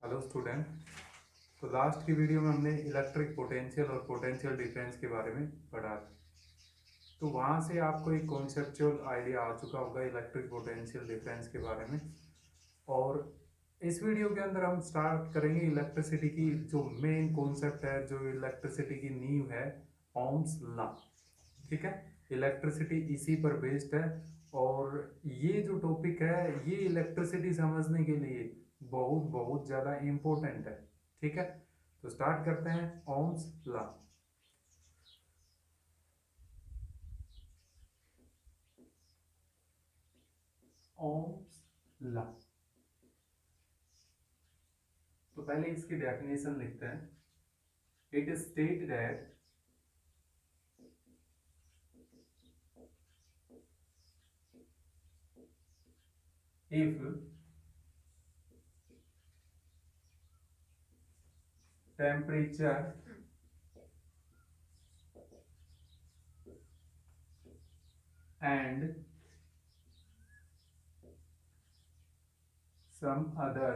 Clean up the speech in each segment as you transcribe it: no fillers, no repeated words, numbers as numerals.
Hello student. तो last की video में हमने इलेक्ट्रिक पोटेंशियल और पोटेंशियल डिफरेंस के बारे में पढ़ा। तो वहाँ से आपको एक कॉन्सेप्चुअल आइडिया आ चुका होगा इलेक्ट्रिक पोटेंशियल डिफरेंस के बारे में। और इस वीडियो के अंदर हम स्टार्ट करेंगे इलेक्ट्रिसिटी की जो मेन कॉन्सेप्ट है, जो इलेक्ट्रिसिटी की नींव है, ओम्स लॉ। ठीक है, इलेक्ट्रिसिटी इसी पर बेस्ड है। और ये जो टॉपिक है ये इलेक्ट्रिसिटी समझने के लिए बहुत बहुत ज़्यादा इम्पोर्टेंट है। ठीक है, तो स्टार्ट करते हैं ओम्स लॉ। ओम्स लॉ, तो पहले इसकी डेफिनेशन लिखते हैं। It is state that if temperature and some other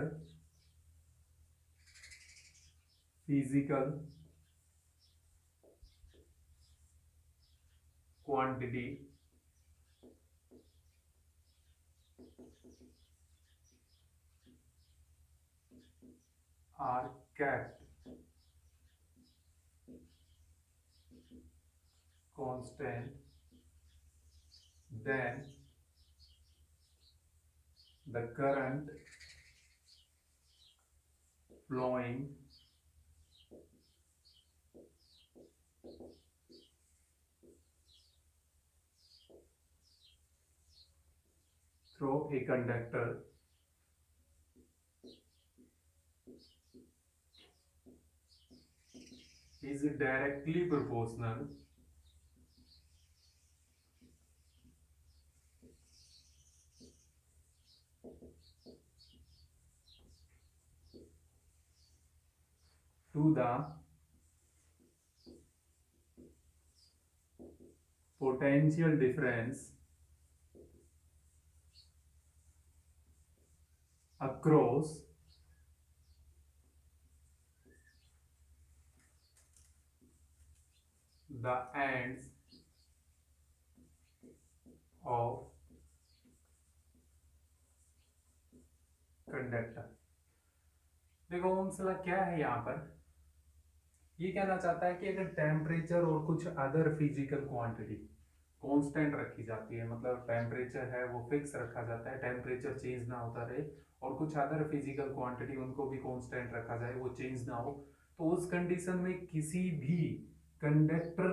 physical quantity are kept constant, then the current flowing through a conductor is directly proportional to the potential difference across the ends of conductor। देखो Ohm's law क्या है यहाँ पर, ये कहना चाहता है कि अगर टेम्परेचर और कुछ अदर फिजिकल क्वांटिटी कांस्टेंट रखी जाती है, मतलब टेम्परेचर है वो फिक्स रखा जाता है, टेम्परेचर चेंज ना होता रहे, और कुछ अदर फिजिकल क्वांटिटी उनको भी कांस्टेंट रखा जाए, वो चेंज ना हो, तो उस कंडीशन में किसी भी कंडक्टर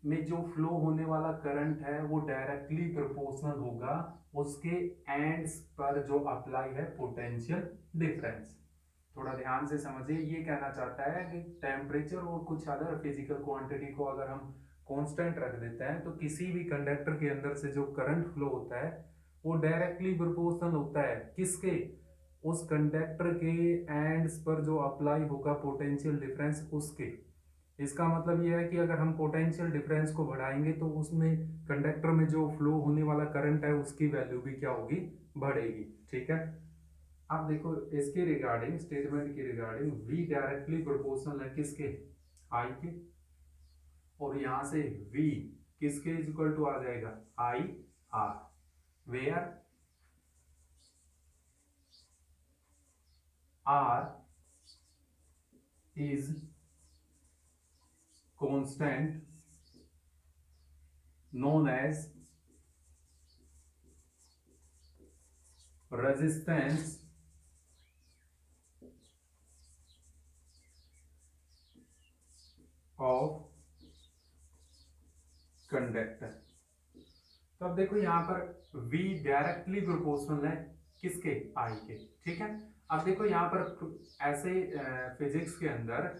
में जो फ्लो होने वाला करंट है वो डायरेक्टली प्रोपोर्शनल होगा उसके एंड्स पर जो अप्लाई है पोटेंशियल डिफरेंस। थोड़ा ध्यान से समझिए, ये कहना चाहता है कि टेम्परेचर और कुछ अदर फिजिकल क्वांटिटी को अगर हम कांस्टेंट रख देते हैं तो किसी भी कंडक्टर के अंदर से जो करंट फ्लो होता है वो डायरेक्टली प्रोपोर्शनल होता है किसके, उस कंडक्टर के एंड्स पर जो अप्लाई होगा पोटेंशियल डिफरेंस उसके। इसका मतलब यह है कि अगर हम पोटेंशियल डिफरेंस को बढ़ाएंगे तो उसमें कंडक्टर में जो फ्लो होने वाला करंट है उसकी वैल्यू भी क्या होगी, बढ़ेगी। ठीक है, अब देखो इसके रिगार्डिंग, स्टेटमेंट के रिगार्डिंग, V डायरेक्टली प्रोपोर्शनल है किसके, I के, और यहां से V किसके इज इक्वल टू आ जाएगा, I R, where R is constant known as resistance of conductor. तो अब देखो यहाँ पर V डायरेक्टली प्रोपोर्शनल है किसके, I के। ठीक है, अब देखो यहाँ पर ऐसे फिजिक्स के अंदर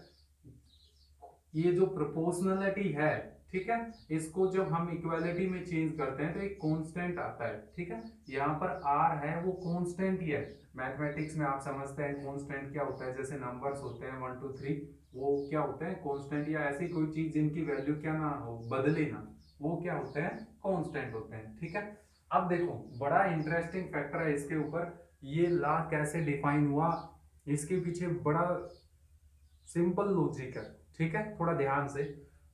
ये जो प्रोपोर्शनलिटी है, ठीक है, इसको जब हम इक्वालिटी में चेंज करते हैं तो एक कांस्टेंट आता है। ठीक है, यहाँ पर R है वो कांस्टेंट ही है। मैथमेटिक्स में आप समझते हैं कांस्टेंट क्या होता है, जैसे नंबर्स होते हैं 1 2 3, वो क्या होते हैं कांस्टेंट, या ऐसी कोई चीज जिनकी वैल्यू क्या ना हो, बदले ना, वो क्या होते हैं, कांस्टेंट होते हैं। ठीक है, अब देखो बड़ा इंटरेस्टिंग फैक्टर है इसके ऊपर, ये लॉ कैसे डिफाइन हुआ, इसके पीछे बड़ा सिंपल लॉजिक है, ठीक है, थोड़ा ध्यान से।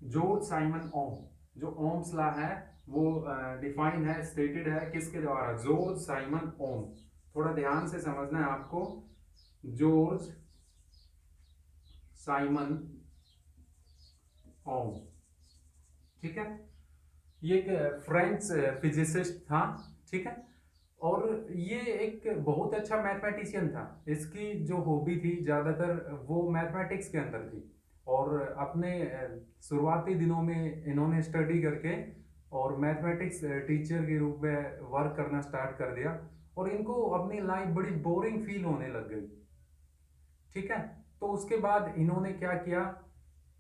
जॉर्ज साइमन ओम, जो ओम्स लॉ है वो डिफाइन है, स्टेटेड है किसके द्वारा, जॉर्ज साइमन ओम। थोड़ा ध्यान से समझना है आपको, जॉर्ज साइमन ओम, ठीक है। ये एक फ्रेंच फिजिसिस्ट था, ठीक है, और ये एक बहुत अच्छा मैथमेटिशियन था। इसकी जो हॉबी थी ज्यादातर वो मैथमेटिक्स के अंदर थी, और अपने शुरुआती दिनों में इन्होंने स्टडी करके और मैथमेटिक्स टीचर के रूप में वर्क करना स्टार्ट कर दिया, और इनको अपनी लाइफ बड़ी बोरिंग फील होने लग गई, ठीक है। तो उसके बाद इन्होंने क्या किया,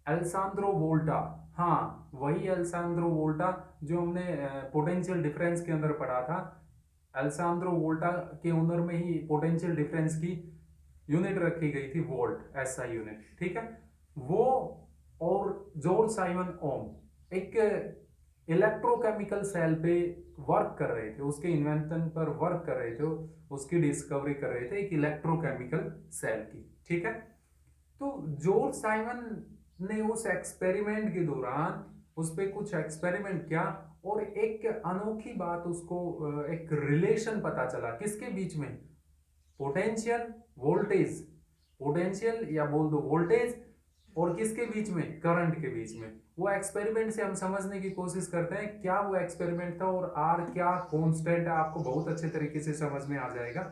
एल्सांद्रो वोल्टा, हाँ वही एल्सांद्रो वोल्टा जो हमने पोटेंशियल डिफरेंस के अंदर पढ़ा था। एल्सांद्रो वोल्टा के ओनर में ही पोटेंशियल डिफरेंस की यूनिट रखी गई थी, वोल्ट, एसआई यूनिट, ठीक है। वो और जॉर्ज साइमन ओम एक इलेक्ट्रोकेमिकल सेल पे वर्क कर रहे थे, उसके इन्वेंशन पर वर्क कर रहे थे, उसकी डिस्कवरी कर रहे थे एक इलेक्ट्रोकेमिकल सेल की, ठीक है। तो जॉर्ज साइमन ने उस एक्सपेरिमेंट के दौरान उस पर कुछ एक्सपेरिमेंट किया, और एक अनोखी बात उसको एक रिलेशन पता चला किसके बीच में, पोटेंशियल वोल्टेज, पोटेंशियल या बोल दो वोल्टेज, और किसके बीच में, करंट के बीच में। वो एक्सपेरिमेंट से हम समझने की कोशिश करते हैं क्या वो एक्सपेरिमेंट था, और आर क्या कांस्टेंट है, आपको बहुत अच्छे तरीके से समझ में आ जाएगा,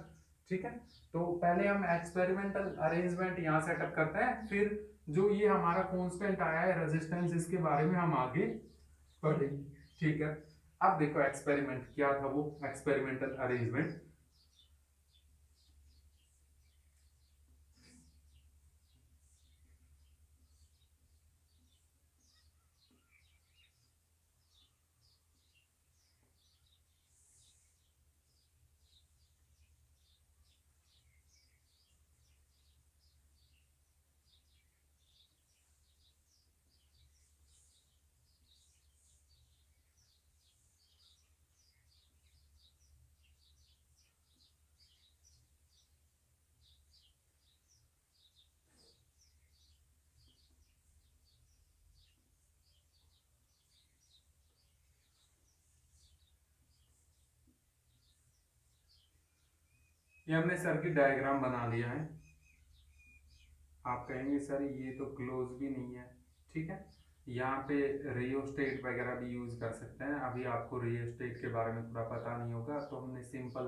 ठीक है। तो पहले हम एक्सपेरिमेंटल अरेंजमेंट यहाँ सेटअप करते हैं, फिर जो ये हमारा कांस्टेंट आया है रेजिस्टेंस, इसके बारे में हम आगे पढ़ेंगे, ठीक है। अब देखो एक्सपेरिमेंट क्या था, वो एक्सपेरिमेंटल अरेंजमेंट। ये हमने सर्किट डायग्राम बना लिया है। आप कहेंगे सर ये तो क्लोज भी नहीं है, ठीक है। यहाँ पे रियोस्टेट वगैरह भी यूज कर सकते हैं, अभी आपको रियोस्टेट के बारे में थोड़ा पता नहीं होगा, तो हमने सिंपल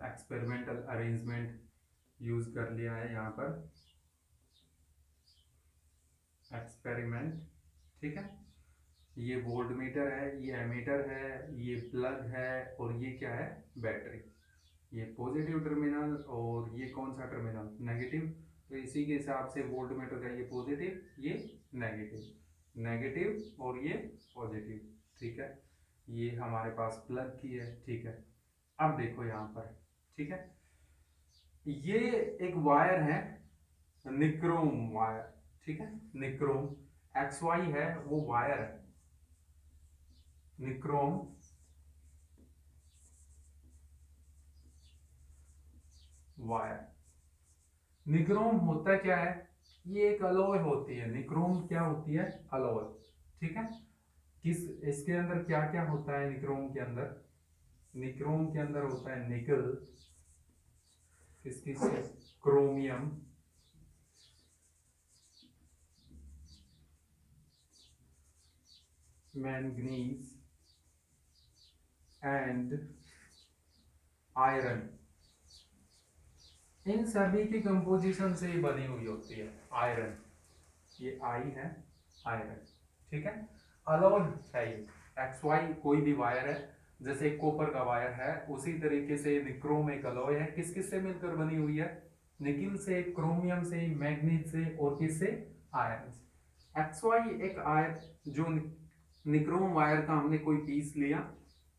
एक्सपेरिमेंटल अरेंजमेंट यूज कर लिया है यहाँ पर, एक्सपेरिमेंट, ठीक है। ये वोल्ट मीटर है, ये एमीटर है, ये प्लग है, और ये क्या है, बैटरी। ये पॉजिटिव टर्मिनल और ये कौन सा टर्मिनल, नेगेटिव। तो इसी के हिसाब से वोल्ट मीटर का ये पॉजिटिव, ये नेगेटिव, नेगेटिव और ये पॉजिटिव, ठीक है। ये हमारे पास प्लग की है, ठीक है। अब देखो यहाँ पर, ठीक है, ये एक वायर है, निक्रोम वायर, ठीक है, निक्रोम एक्स वाई है, वो वायर है, निक्रोम वायर। निक्रोम होता क्या है, ये एक अलॉय होती है, निक्रोम क्या होती है, अलॉय, ठीक है। किस, इसके अंदर क्या क्या होता है निक्रोम के अंदर, निक्रोम के अंदर होता है निकल, किसकी, क्रोमियम, मैंगनीज एंड आयरन। इन सभी की कंपोजिशन से ही बनी हुई होती है आयरन, ये आई है आयरन, ठीक है। अलॉय है ये, एक्स वाई कोई भी वायर है, जैसे कॉपर का वायर है उसी तरीके से निक्रोम एक अलॉय है, किस किस से मिलकर बनी हुई है, निकिल से, क्रोमियम से, मैग्नीज से, और किससे, आयरन से। एक्स वाई एक आयर, जो निक्रोम वायर का हमने कोई पीस लिया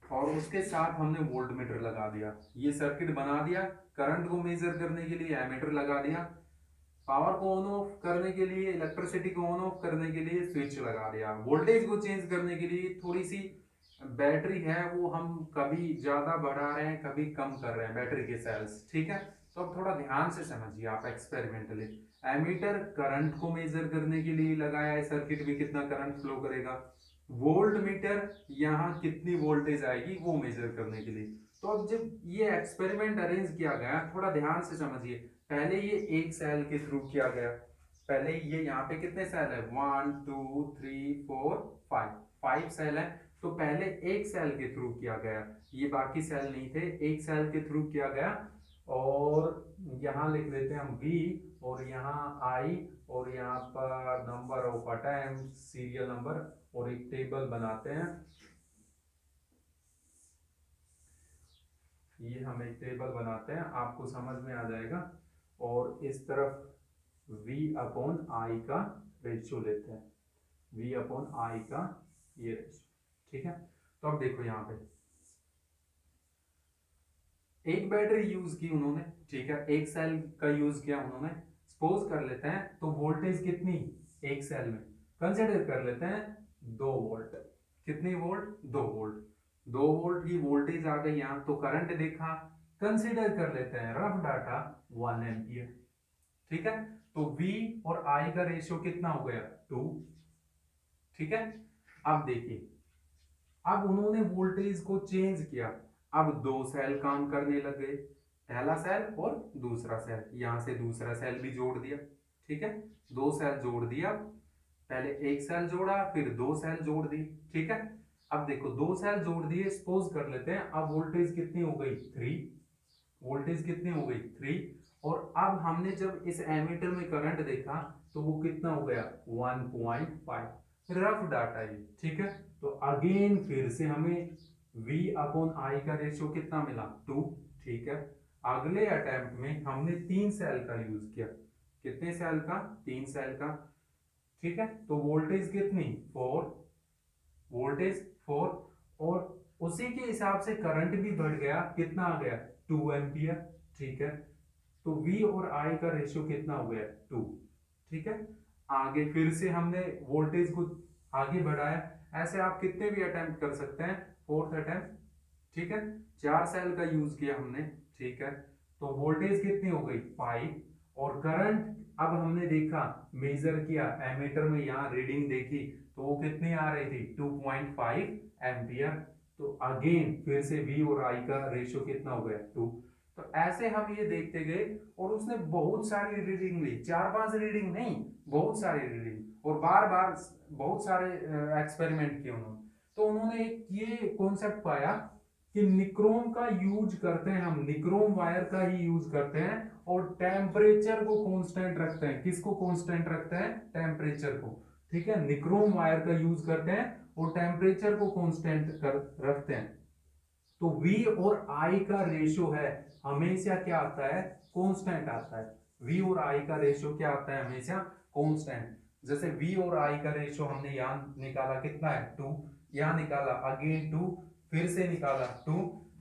और उसके साथ हमने वोल्ट मीटर लगा दिया, ये सर्किट बना दिया, करंट को मेजर करने के लिए एमीटर लगा दिया, पावर को ऑन ऑफ करने के लिए, इलेक्ट्रिसिटी को ऑन ऑफ करने के लिए स्विच लगा दिया, वोल्टेज को चेंज करने के लिए थोड़ी सी बैटरी है वो हम कभी ज्यादा बढ़ा रहे हैं कभी कम कर रहे हैं बैटरी के सेल्स, ठीक है। तो अब थोड़ा ध्यान से समझिए आप एक्सपेरिमेंटली। एमीटर करंट को मेजर करने के लिए लगाया है, सर्किट में कितना करंट फ्लो करेगा। वोल्ट मीटर यहाँ कितनी वोल्टेज आएगी वो मेजर करने के लिए। तो अब जब ये एक्सपेरिमेंट अरेंज किया गया, थोड़ा ध्यान से समझिए। पहले ये एक सेल के थ्रू किया गया। पहले ये यहाँ पे कितने सेल है, 1 2 3 4 5 सेल है। तो पहले एक सेल के थ्रू किया गया, ये बाकी सेल नहीं थे, एक सेल के थ्रू किया गया। और यहाँ लिख देते हैं हम V, और यहाँ I, और यहाँ पर number of attempt, serial number, और एक टेबल बनाते हैं। ये हम एक टेबल बनाते हैं, आपको समझ में आ जाएगा। और इस तरफ V अपॉन I का रेशियो लेते हैं, V अपॉन I का ये रेशियो, ठीक है। तो अब देखो यहाँ पे एक बैटरी यूज की उन्होंने, ठीक है, एक सेल का यूज किया उन्होंने। सपोज कर लेते हैं तो वोल्टेज कितनी एक सेल में, कंसिडर कर लेते हैं 2 वोल्ट। कितनी वोल्ट, 2 वोल्ट। 2 वोल्ट की वोल्टेज आ गई यहाँ। तो करंट देखा, कंसिडर कर लेते हैं रफ डाटा 1 एम्पियर, ठीक है। तो V और I का रेशियो कितना हो गया, 2, ठीक है। अब देखिए, अब उन्होंने वोल्टेज को चेंज किया। अब 2 सेल काम करने लग गए, पहला सेल और दूसरा सेल, यहां से दूसरा सेल भी जोड़ दिया, ठीक है। 2 सेल जोड़ दिया, पहले एक सेल जोड़ा, फिर 2 सेल जोड़ दी, ठीक है। अब देखो 2 सेल जोड़ दिए, सपोज कर लेते हैं अब वोल्टेज कितनी हो गई, 3। वोल्टेज कितनी हो गई, 3। और अब हमने जब इस एमीटर में करंट देखा तो वो कितना हो गया, 1.5, रफ डाटा ये, ठीक है। तो अगेन फिर से हमें V अपॉन I का रेशियो कितना मिला, 2, ठीक है। अगले अटेम्प्ट में हमने 3 सेल का यूज किया। कितने सेल का, 3 सेल का, ठीक है। तो वोल्टेज कितनी, 4, वोल्टेज 4। और उसी के हिसाब से करंट भी बढ़ गया, कितना आ गया, 2 एम्पियर, ठीक है। तो V और I का रेशियो कितना हो गया, 2, ठीक है। आगे फिर से हमने वोल्टेज को आगे बढ़ाया। ऐसे आप कितने भी अटेम्प्ट कर सकते हैं, 4th अटेम्प्ट, ठीक है। 4 सेल का यूज किया हमने, ठीक है। तो वोल्टेज कितनी हो गई, 5। और करंट अब हमने देखा, मेजर किया एमीटर में, यहाँ रीडिंग देखी तो वो कितनी आ रही थी, 2.5 एम्पियर। तो अगेन फिर से V और I का रेशियो कितना हो गया, 2। तो ऐसे हम ये देखते गए, और उसने बहुत सारी रीडिंग ली, 4-5 रीडिंग नहीं, बहुत सारी रीडिंग, और बार बार बहुत सारे एक्सपेरिमेंट किए उन्होंने। तो उन्होंने एक ये कॉन्सेप्ट पाया कि निक्रोम का यूज करते हैं हम, निक्रोम वायर का ही यूज करते हैं, और टेम्परेचर को कांस्टेंट रखते हैं। किसको कांस्टेंट रखते हैं, टेम्परेचर को, ठीक है। निक्रोम वायर का यूज करते हैं और टेम्परेचर को कांस्टेंट रखते हैं। तो V और I का रेशियो है हमेशा क्या आता है, कांस्टेंट आता है। V और I का रेशियो क्या आता है, हमेशा कांस्टेंट। जैसे V और I का रेशियो हमने यहाँ निकाला, कितना है, 2। यहाँ निकाला, अगेन 2, फिर से निकाला 2।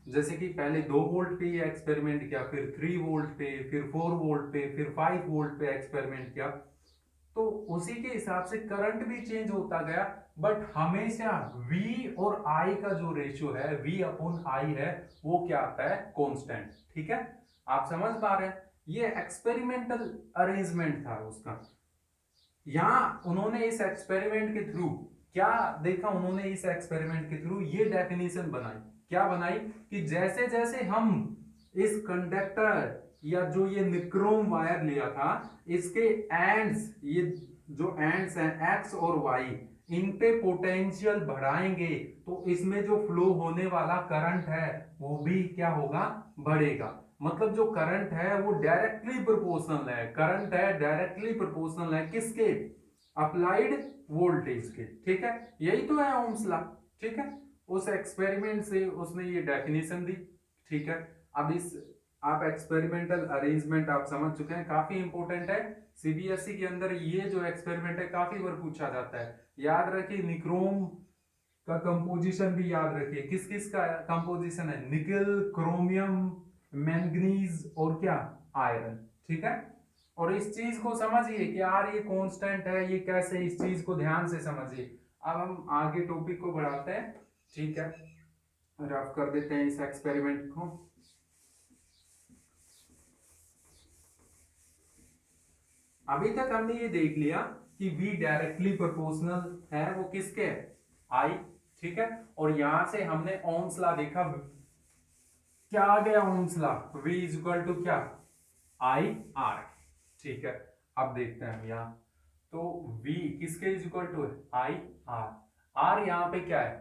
जैसे कि पहले 2 वोल्ट पे ये एक्सपेरिमेंट किया, फिर 3 वोल्ट पे, फिर 4 वोल्ट पे, फिर 5 वोल्ट पे एक्सपेरिमेंट किया। तो उसी के हिसाब से करंट भी चेंज होता गया, बट हमेशा V और I का जो रेशियो है, V अपॉन I है, वो क्या आता है, कांस्टेंट, ठीक है। आप समझ पा रहे हैं, ये एक्सपेरिमेंटल अरेंजमेंट था उसका। यहां उन्होंने इस एक्सपेरिमेंट के थ्रू क्या देखा, उन्होंने इस एक्सपेरिमेंट के थ्रू ये डेफिनेशन बनाई, क्या बनाई, कि जैसे जैसे हम इस कंडक्टर या जो ये निक्रोम वायर लिया था, इसके एंड्स, ये जो एंड्स हैं एक्स और वाई, इन पे पोटेंशियल बढ़ाएंगे तो इसमें जो फ्लो होने वाला करंट है वो भी क्या होगा, बढ़ेगा। मतलब जो करंट है वो डायरेक्टली प्रोपोर्शनल है, करंट है डायरेक्टली प्रोपोर्शनल है किसके, अप्लाइड वोल्टेज के, ठीक है। यही तो है ओम्स लॉ, ठीक है। उस एक्सपेरिमेंट से उसने ये डेफिनेशन दी, ठीक है। अब इस आप एक्सपेरिमेंटल अरेंजमेंट आप समझ चुके हैं, काफी इंपॉर्टेंट है। सीबीएसई के अंदर ये जो एक्सपेरिमेंट है काफी बार पूछा जाता है। याद रखिए निक्रोम का कंपोजिशन भी याद रखिए, किस किस का कंपोजिशन है, निकल, क्रोमियम, मैंगनीज और क्या, आयरन, ठीक है। और इस चीज को समझिए कि यार ये कांस्टेंट है, ये कैसे, इस चीज को ध्यान से समझिए। अब हम आगे टॉपिक को बढ़ाते हैं, ठीक है। रफ कर देते हैं इस एक्सपेरिमेंट को। अभी तक हमने ये देख लिया कि V डायरेक्टली प्रोपोर्शनल है वो किसके है, I, ठीक है। और यहां से हमने ओम्स लॉ देखा, क्या आ गया Ohm's law, V is equal to क्या, I R, ठीक है। अब देखते हैं हम यहाँ, तो V किसके इज इक्वल टू है, I R, R यहाँ पे क्या है,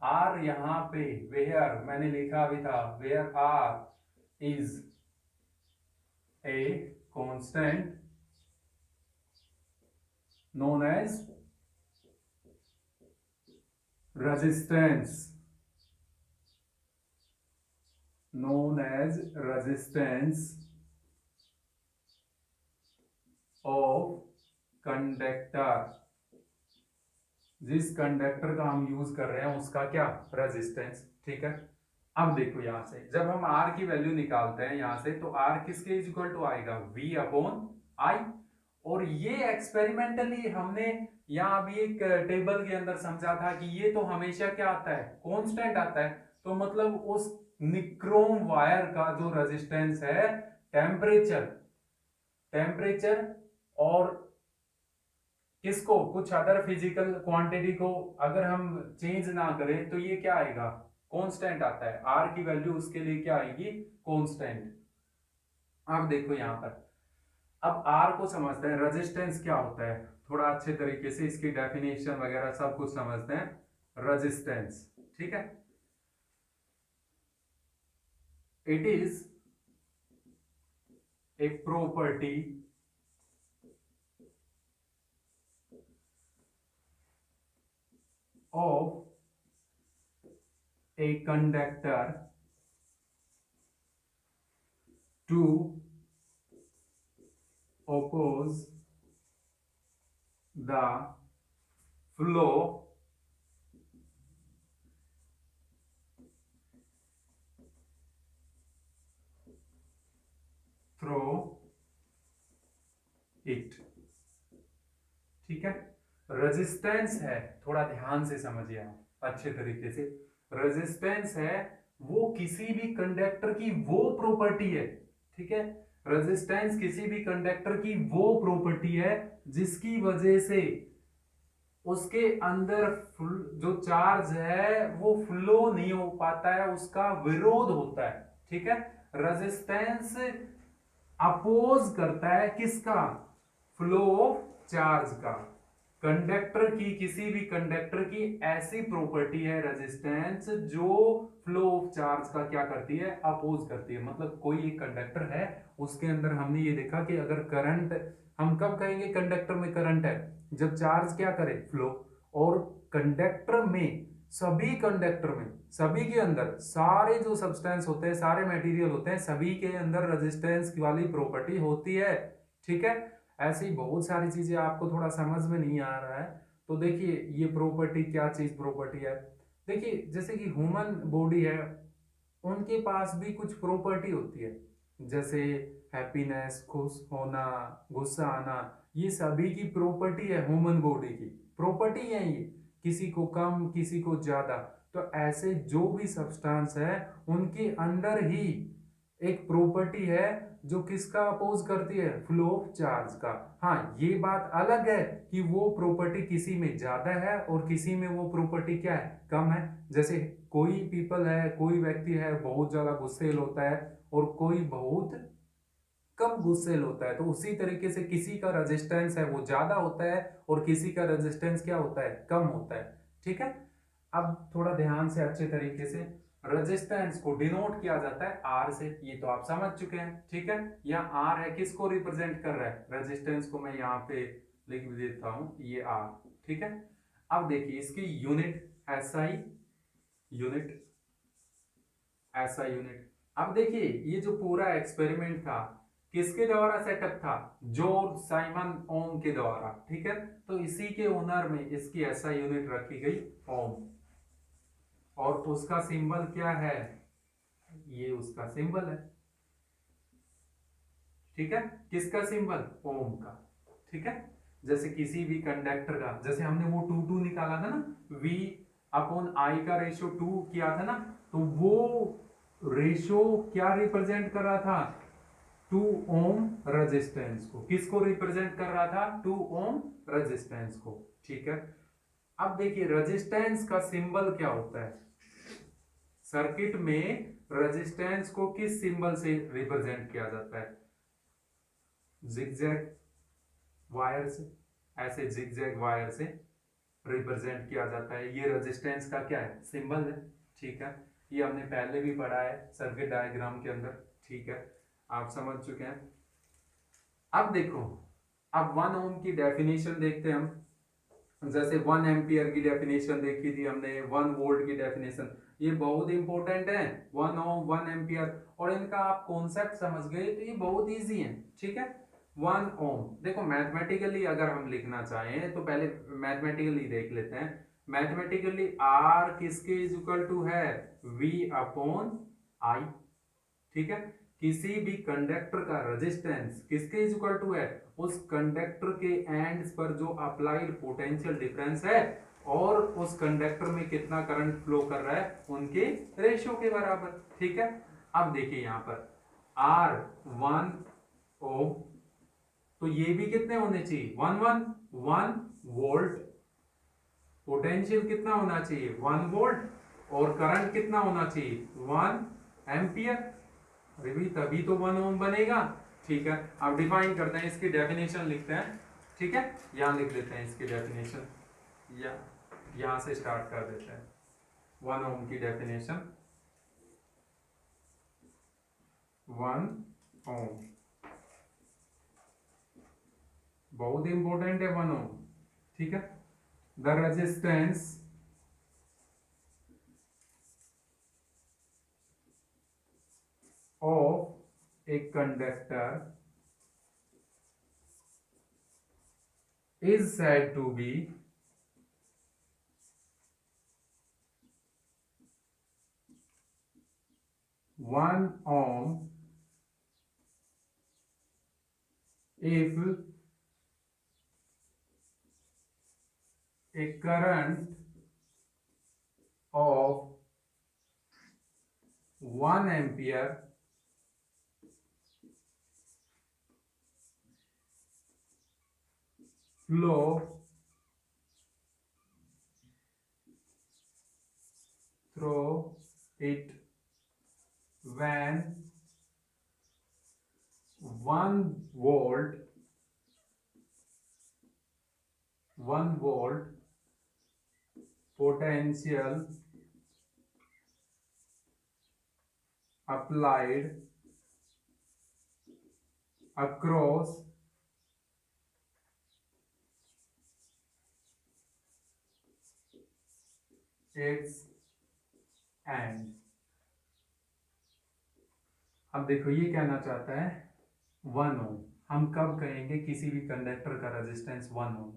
R यहाँ पे वेयर मैंने लिखा अभी था, where R is a constant known as resistance, known as resistance of conductor, जिस कंडक्टर का हम यूज कर रहे हैं उसका क्या, रेजिस्टेंस, ठीक है। अब देखो यहां से जब हम R की वैल्यू निकालते हैं यहां से, तो R किसके इज इक्वल टू आएगा, V अपॉन I। और ये एक्सपेरिमेंटली हमने यहाँ अभी एक टेबल के अंदर समझा था कि ये तो हमेशा क्या आता है, कांस्टेंट आता है। तो मतलब उस निक्रोम वायर का जो रेजिस्टेंस है, टेम्परेचर, टेम्परेचर और किसको, कुछ अदर फिजिकल क्वांटिटी को अगर हम चेंज ना करें तो ये क्या आएगा, कांस्टेंट आता है। R की वैल्यू उसके लिए क्या आएगी, कांस्टेंट। अब देखो यहां पर, अब R को समझते हैं, रेजिस्टेंस क्या होता है, थोड़ा अच्छे तरीके से इसकी डेफिनेशन वगैरह सब कुछ समझते हैं। रेजिस्टेंस, ठीक है, it is a property of a conductor to oppose the flow through it, ठीक है। रेजिस्टेंस है, थोड़ा ध्यान से समझिए आप अच्छे तरीके से, रेजिस्टेंस है वो किसी भी कंडक्टर की वो प्रॉपर्टी है, ठीक है। रेजिस्टेंस किसी भी कंडक्टर की वो प्रॉपर्टी है जिसकी वजह से उसके अंदर जो चार्ज है वो फ्लो नहीं हो पाता है, उसका विरोध होता है, ठीक है। रेजिस्टेंस अपोज करता है किसका, फ्लो ऑफ चार्ज का। कंडक्टर की, किसी भी कंडक्टर की ऐसी प्रॉपर्टी है रेजिस्टेंस जो फ्लो ऑफ चार्ज का क्या करती है, अपोज करती है। मतलब कोई एक कंडक्टर है, उसके अंदर हमने ये देखा कि अगर करंट, हम कब कहेंगे कंडक्टर में करंट है, जब चार्ज क्या करे, फ्लो। और कंडक्टर में, सभी कंडक्टर में, सभी के अंदर सारे जो सब्सटेंस होते हैं, सारे मटेरियल होते हैं, सभी के अंदर रेजिस्टेंस वाली प्रॉपर्टी होती है, ठीक है। ऐसी बहुत सारी चीजें आपको थोड़ा समझ में नहीं आ रहा है, तो देखिए ये प्रॉपर्टी क्या चीज प्रॉपर्टी है। देखिए जैसे कि ह्यूमन बॉडी है, उनके पास भी कुछ प्रॉपर्टी होती है, जैसे हैप्पीनेस, खुश होना, गुस्सा आना, ये सभी की प्रॉपर्टी है, ह्यूमन बॉडी की प्रॉपर्टी है ये, किसी को कम किसी को ज्यादा। तो ऐसे जो भी सब्सटेंस है उनके अंदर ही एक प्रॉपर्टी है जो किसका अपोज करती है, फ्लो ऑफ चार्ज का। हाँ, ये बात अलग है कि वो प्रॉपर्टी किसी में ज्यादा है और किसी में वो प्रॉपर्टी क्या है, कम है। जैसे कोई पीपल है, कोई व्यक्ति है बहुत ज्यादा गुस्सेल होता है और कोई बहुत कम गुस्सेल होता है, तो उसी तरीके से किसी का रेजिस्टेंस है वो ज्यादा होता है और किसी का रेजिस्टेंस क्या होता है, कम होता है, ठीक है। अब थोड़ा ध्यान से अच्छे तरीके से, रेजिस्टेंस को डिनोट किया जाता है आर से, ये तो आप समझ चुके हैं, ठीक है। यहाँ आर है, किसको रिप्रेजेंट कर रहा है, रेजिस्टेंस को। मैं यहाँ पे लिख देता हूं, ये आर, ठीक है। अब देखिए इसकी unit SI unit, SI unit. अब देखिए ये जो पूरा एक्सपेरिमेंट था किसके द्वारा सेटअप था, जॉर्ज साइमन ओम के द्वारा, ठीक है। तो इसी के ओनर में इसकी एसआई यूनिट रखी गई ओम, और उसका सिंबल क्या है, ये उसका सिंबल है, ठीक है। किसका सिंबल, ओम का, ठीक है। जैसे किसी भी कंडक्टर का, जैसे हमने वो 2 निकाला था ना, V अपॉन I का रेशियो 2 किया था ना, तो वो रेशियो क्या रिप्रेजेंट कर रहा था, 2 ओम रेजिस्टेंस को, किसको रिप्रेजेंट कर रहा था? 2 ओम रेजिस्टेंस को। ठीक है, अब देखिए रेजिस्टेंस का सिंबल क्या होता है सर्किट में? रेजिस्टेंस को किस सिंबल से रिप्रेजेंट किया जाता है? जिगजैग वायर से, ऐसे जिगजैग वायर से रिप्रेजेंट किया जाता है। ये रेजिस्टेंस का क्या है? सिंबल है। ठीक है, ये हमने पहले भी पढ़ा है सर्किट डायग्राम के अंदर। ठीक है, आप समझ चुके हैं। अब देखो, अब 1 ओम की डेफिनेशन देखते हैं हम। जैसे 1 एम्पियर की डेफिनेशन देखी थी हमने, 1 वोल्ट की डेफिनेशन, ये बहुत इंपॉर्टेंट है। 1 ओम 1 एम्पियर, और इनका आप कॉन्सेप्ट समझ गए तो ये बहुत इजी है। ठीक है, 1 ओम देखो मैथमेटिकली अगर हम लिखना चाहें तो पहले मैथमेटिकली देख लेते हैं। मैथमेटिकली आर किसके इज इक्वल टू है? V अपॉन आई। ठीक है, किसी भी कंडक्टर का रेजिस्टेंस किसके इज इक्वल टू है? उस कंडक्टर के एंड्स पर जो अप्लाइड पोटेंशियल डिफरेंस है और उस कंडक्टर में कितना करंट फ्लो कर रहा है उनके रेशियो के बराबर। ठीक है, अब देखिए यहां पर आर 1 ओम, तो ये भी कितने होने चाहिए? 1 वोल्ट। पोटेंशियल कितना होना चाहिए? 1 वोल्ट। और करंट कितना होना चाहिए? 1 एम्पियर। अरे भी तभी तो 1 ओम बनेगा। ठीक है, अब डिफाइन करते हैं, इसकी डेफिनेशन लिखते हैं। ठीक है, यहां लिख देते हैं इसकी डेफिनेशन, या यहां से स्टार्ट कर देते हैं 1 ओम की डेफिनेशन। 1 ओम बहुत इंपॉर्टेंट है 1 ओम। ठीक है, the resistance of a conductor is said to be 1 ohm if a current of 1 ampere flow through it when 1 volt potential applied across its end। अब देखो ये कहना चाहता है 1 ओम, हम कब कहेंगे किसी भी कंडक्टर का रेजिस्टेंस 1 ओम?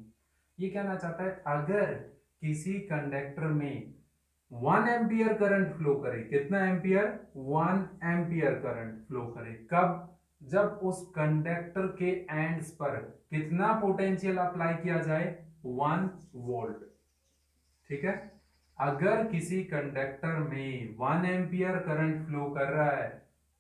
ये कहना चाहता है अगर किसी कंडक्टर में 1 एम्पियर करंट फ्लो करे। कितना एम्पियर? 1 एम्पियर करंट फ्लो करे। कब? जब उस कंडक्टर के एंड्स पर कितना पोटेंशियल अप्लाई किया जाए? 1 वोल्ट। ठीक है, अगर किसी कंडक्टर में 1 एम्पियर करंट फ्लो कर रहा है,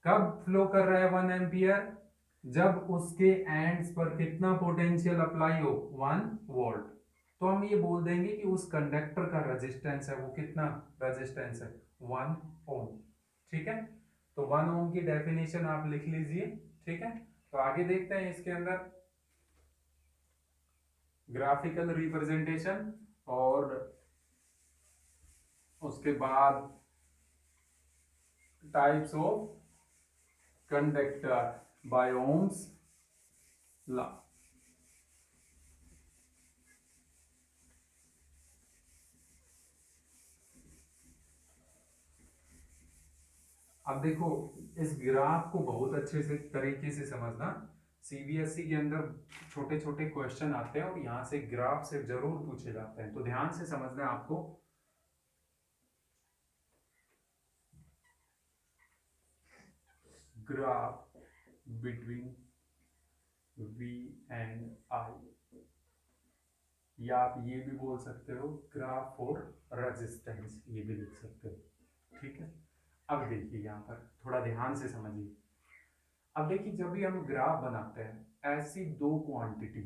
कब फ्लो कर रहा है 1 एम्पियर? जब उसके एंड्स पर कितना पोटेंशियल अप्लाई हो? 1 वोल्ट। तो हम ये बोल देंगे कि उस कंडक्टर का रेजिस्टेंस है वो कितना रेजिस्टेंस है? 1 ओम। ठीक है, तो 1 ओम की डेफिनेशन आप लिख लीजिए। ठीक है, तो आगे देखते हैं इसके अंदर ग्राफिकल रिप्रेजेंटेशन, और उसके बाद types of conductor by Ohm's law. अब देखो इस ग्राफ को बहुत अच्छे से तरीके से समझना। सीबीएसई के अंदर छोटे छोटे क्वेश्चन आते हैं और यहां से ग्राफ से जरूर पूछे जाते हैं, तो ध्यान से समझना है आपको। Graph between V and I, या आप ये भी बोल सकते हो ग्राफ फॉर रेजिस्टेंस, ये भी लिख सकते हो। ठीक है, अब देखिए यहां पर थोड़ा ध्यान से समझिए। अब देखिए जब भी हम ग्राफ बनाते हैं ऐसी दो क्वांटिटी,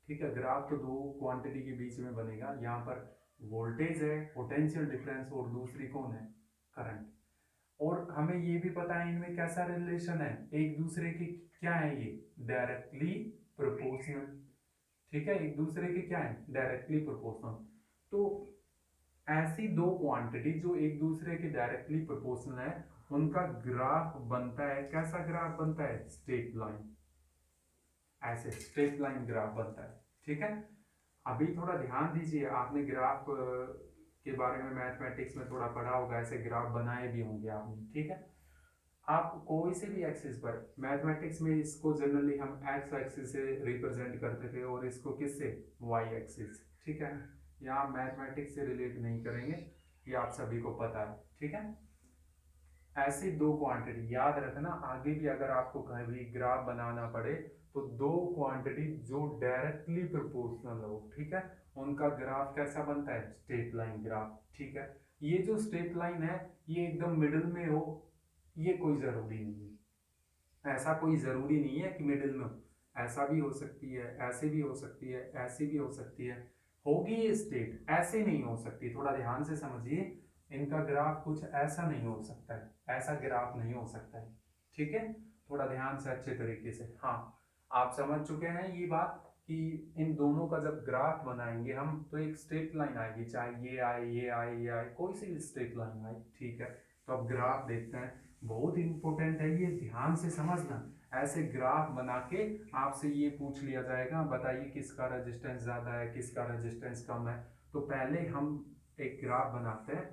ठीक है, ग्राफ तो दो क्वांटिटी के बीच में बनेगा, यहाँ पर वोल्टेज है, पोटेंशियल डिफरेंस, और दूसरी कौन है, करंट। और हमें ये भी पता है इनमें कैसा रिलेशन है, एक दूसरे के क्या है ये, डायरेक्टली प्रोपोर्शनल, ठीक है, एक दूसरे के क्या है, डायरेक्टली प्रोपोर्शनल। तो ऐसी दो क्वांटिटी जो एक दूसरे के डायरेक्टली प्रोपोर्शनल है, उनका ग्राफ बनता है, कैसा ग्राफ बनता है, स्ट्रेट लाइन, ऐसे स्ट्रेट लाइन ग्राफ बनता है, ठीक है। अभी थोड़ा ध्यान दीजिए, आपने ग्राफ के बारे में मैथमेटिक्स में थोड़ा पढ़ा होगा, ऐसे ग्राफ बनाए भी होंगे आपने, ठीक है। आप कोई से भी एक्सिस पर, मैथमेटिक्स में इसको जनरली हम एक्स एक्सिस से रिप्रेजेंट करते थे और इसको किससे, वाई एक्सिस, ठीक है। यहाँ मैथमेटिक्स से रिलेट नहीं करेंगे, ये आप सभी को पता है, ठीक है। ऐसी दो क्वांटिटी याद रखना, आगे भी अगर आपको कभी ग्राफ बनाना पड़े तो दो क्वांटिटी जो डायरेक्टली प्रोपोर्शनल हो, ठीक है, उनका ग्राफ कैसा बनता है, स्ट्रेट लाइन ग्राफ, ठीक है। ये जो स्ट्रेट लाइन है ये एकदम मिडिल में हो, ये कोई जरूरी नहीं है, ऐसा कोई जरूरी नहीं है कि मिडिल में हो, ऐसा भी हो सकती है, ऐसे भी हो सकती है, ऐसी भी हो सकती है, होगी ये स्ट्रेट, ऐसे नहीं हो सकती, थोड़ा ध्यान से समझिए, इनका ग्राफ कुछ ऐसा नहीं हो सकता है, ऐसा ग्राफ नहीं हो सकता है, ठीक है। थोड़ा ध्यान से अच्छे तरीके से, हाँ, आप समझ चुके हैं ये बात कि इन दोनों का जब ग्राफ बनाएंगे हम तो एक स्ट्रेट लाइन आएगी, चाहे ये आए, ये आए, ये आए, कोई सी भी स्ट्रेट लाइन आए, ठीक है। तो अब ग्राफ देखते हैं, बहुत इंपॉर्टेंट है ये, ध्यान से समझना। ऐसे ग्राफ बना के आपसे ये पूछ लिया जाएगा, बताइए किसका रेजिस्टेंस ज्यादा है, किसका रेजिस्टेंस कम है। तो पहले हम एक ग्राफ बनाते हैं,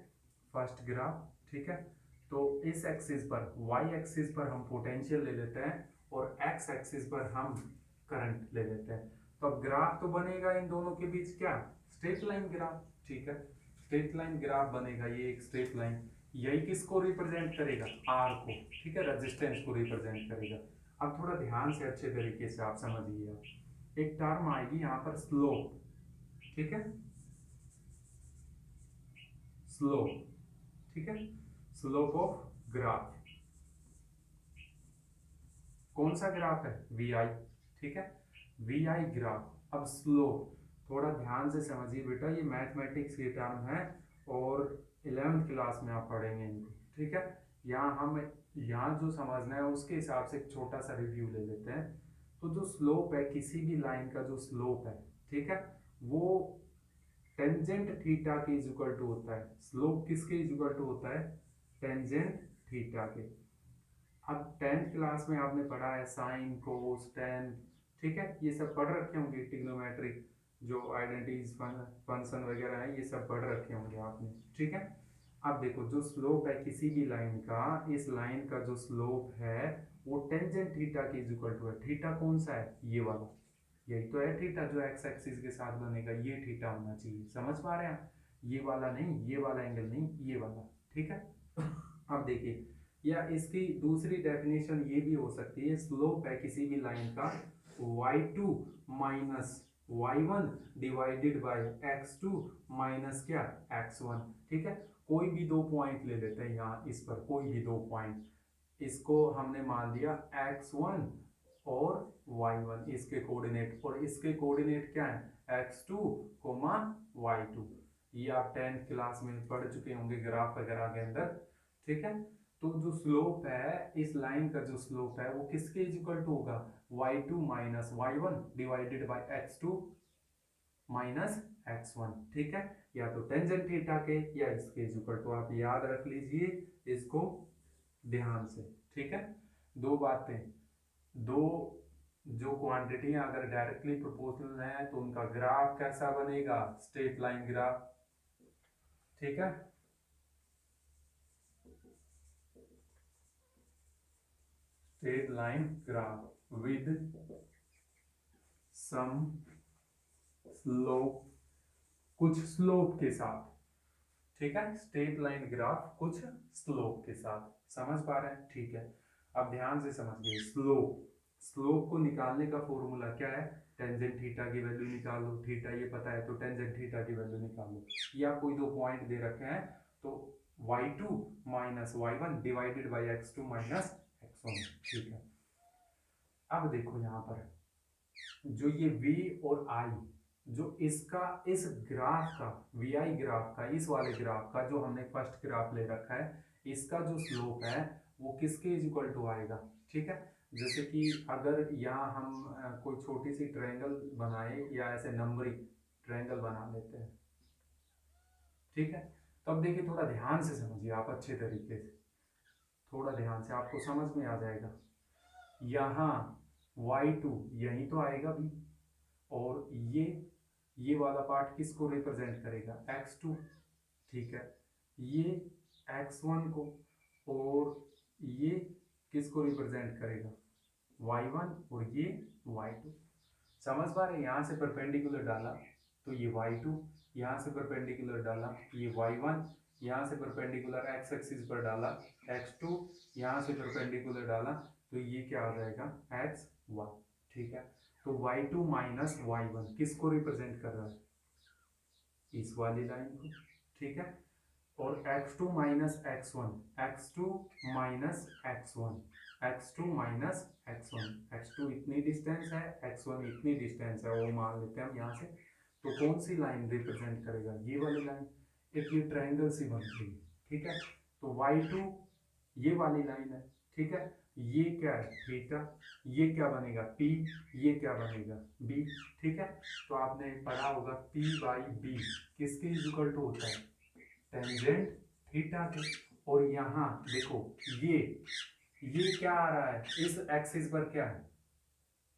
फर्स्ट ग्राफ, ठीक है। तो इस एक्सिस पर, वाई एक्सिस पर हम पोटेंशियल ले लेते हैं और एक्स एक्सिस पर हम करंट ले लेते हैं। तो अब ग्राफ तो बनेगा इन दोनों के बीच क्या, स्ट्रेट लाइन ग्राफ, ठीक है। स्ट्रेट लाइन ग्राफ बनेगा, ये एक स्ट्रेट लाइन, यही किसको रिप्रेजेंट करेगा, आर को, ठीक है, रेजिस्टेंस को रिप्रेजेंट करेगा। अब थोड़ा ध्यान से अच्छे तरीके से आप समझिएगा, एक टर्म आएगी यहाँ पर स्लोप, ठीक है, स्लोप, ठीक है, स्लोप ऑफ ग्राफ, कौन सा ग्राफ है, वी आई, ठीक है, वी आई ग्राफ। अब स्लोप, थोड़ा ध्यान से समझिए बेटा, ये मैथमेटिक्स के टर्म है और 11th क्लास में आप पढ़ेंगे इनको, ठीक है। यहाँ हम, यहाँ जो समझना है उसके हिसाब से एक छोटा सा रिव्यू ले लेते हैं। तो जो स्लोप है, किसी भी लाइन का जो स्लोप है, ठीक है, वो टेंजेंट थीटा के इज इक्वल टू होता है, स्लोप किसके इज इक्वल टू होता है, टेंजेंट थीटा के। अब 10th क्लास में आपने पढ़ा है साइन, कोस, टेन, ठीक है, ये सब पढ़ रखे होंगे, ट्रिग्नोमेट्रिक जो आइडेंटिटीज, फंक्शन वगैरह है, ये सब पढ़ रखे होंगे आपने, ठीक है। अब देखो जो स्लोप है किसी भी लाइन का, इस लाइन का जो स्लोप है वो टेंजेंट थीटा के इज इक्वल टू है, थीटा कौन सा है, ये वाला, यही तो है थीटा जो एक्स एक्सिस के साथ बनेगा, ये थीटा होना चाहिए, समझ पा रहे हैं आप, ये वाला नहीं, ये वाला एंगल नहीं, ये वाला, ठीक है। अब देखिए, या इसकी दूसरी डेफिनेशन ये भी हो सकती है, स्लोप है किसी भी लाइन का y2 minus y1 divided by x2 minus क्या, x1, ठीक है। कोई भी दो पॉइंट ले लेते हैं यहाँ, इस पर कोई भी दो पॉइंट, इसको हमने मान लिया x1 और y1 इसके कोऑर्डिनेट, और इसके कोऑर्डिनेट क्या है, x2 कोमा y2, ये आप 10th क्लास में पढ़ चुके होंगे ग्राफ वगैरह के अंदर, ठीक है। तो जो स्लोप है, इस लाइन का जो स्लोप है वो किसके इज इक्वल टू होगा, y2 minus y1 divided by x2 minus x1, ठीक है, या तो टेंजेंट थीटा के या इसके इज इक्वल टू, आप याद रख लीजिए इसको ध्यान से, ठीक है। दो बातें, दो जो क्वांटिटियां अगर डायरेक्टली प्रोपोर्शनल है तो उनका ग्राफ कैसा बनेगा, स्ट्रेट लाइन ग्राफ, ठीक है। Straight line graph with some slope, कुछ स्लोप के साथ, ठीक है, स्ट्रेट लाइन ग्राफ कुछ स्लोप के साथ, समझ पा रहे हैं, ठीक है। अब ध्यान से समझिए, स्लोप, स्लोप को निकालने का फॉर्मूला क्या है, टेंजेंट थीटा की वैल्यू निकालो, थीटा ये पता है तो टेंजेंट थीटा की वैल्यू निकालो, या कोई दो पॉइंट दे रखे हैं तो y2 minus y1 divided by x2 minus x1, ठीक है। अब देखो यहाँ पर जो ये v और i, जो इसका इस ग्राफ का vi ग्राफ का, इस वाले ग्राफ का जो हमने फर्स्ट ग्राफ ले रखा है, इसका जो स्लोप है वो किसके इज इक्वल टू आएगा। ठीक है, जैसे कि अगर यहाँ हम कोई छोटी सी ट्रायंगल बनाए या ऐसे नंबरिंग ट्रायंगल बना लेते हैं। ठीक है, तो अब देखिए थोड़ा ध्यान से समझिए आप, अच्छे तरीके से थोड़ा ध्यान से, आपको समझ में आ जाएगा। यहाँ y2 यही तो आएगा भी, और ये वाला पार्ट किसको रिप्रेजेंट करेगा, x2। ठीक है, ये x1 को, और ये किसको रिप्रेजेंट करेगा, y1, और ये y2। समझ पा रहे, यहाँ से परपेंडिकुलर डाला तो ये y2, यहाँ से परपेंडिकुलर डाला ये y1, यहाँ से परपेंडिकुलर x एक्सिस पर डाला x2, यहाँ से परपेंडिकुलर डाला तो ये क्या आ जाएगा, x1। ठीक है, तो y2 माइनस y1 किसको रिप्रेजेंट कर रहा है, इस वाली लाइन को। ठीक है, और x2 minus x1, x2 minus x1, x2 minus x1, x2 इतनी डिस्टेंस है, x1 इतनी डिस्टेंस है, वो मान लेते हैं हम यहाँ से। तो कौन सी लाइन रिप्रेजेंट करेगा, ये वाली लाइन, एक ये ट्रायंगल सी बनती है। ठीक है, तो y2 ये वाली लाइन है। ठीक है, ये क्या है, थीटा, ये क्या बनेगा p, ये क्या बनेगा b। ठीक है, तो आपने पढ़ा होगा p बाई b किसके इज इक्वल टू होता है, टेंजेंट थीटा के। और यहाँ देखो ये क्या आ रहा है, इस एक्सिस पर क्या है,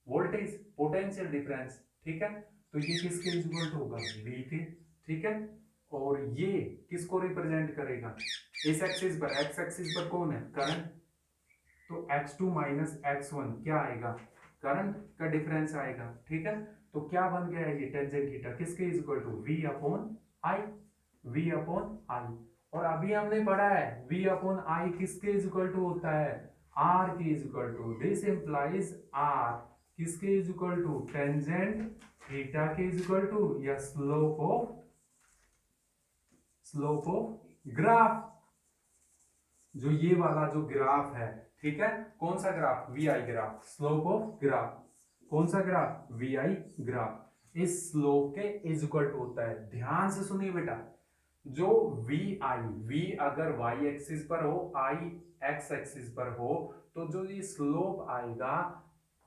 वोल्टेज, पोटेंशियल डिफरेंस। ठीक है, तो ये किसके इज इक्वल टू होगा, v के। ठीक है, और ये किसको रिप्रेजेंट करेगा, इस एक्सिस पर, एक्स एक्सिस पर कौन है, करंट। तो x2 माइनस x1 क्या आएगा, करंट का डिफरेंस आएगा। ठीक है, तो क्या बन गया है ये टेंजेंट थीटा किसके is equal to, v upon I, v upon I. और अभी हमने पढ़ा है v अपॉन आई किसके इज इक्वल टू होता है, r के is equal to. This implies r किसके is equal to, tangent theta के इज इक्वल टू, या स्लोप ऑफ ग्राफ, जो ये वाला जो ग्राफ है। ठीक है, कौन सा graph, V I graph, slope of graph, कौन सा ग्राफ, वी आई ग्राफ, इस स्लोप के इज इक्वल टू होता है। ध्यान से सुनिए बेटा, जो वी आई, वी अगर वाई एक्सिस पर हो, आई एक्स एक्सिस पर हो, तो जो ये स्लोप आएगा,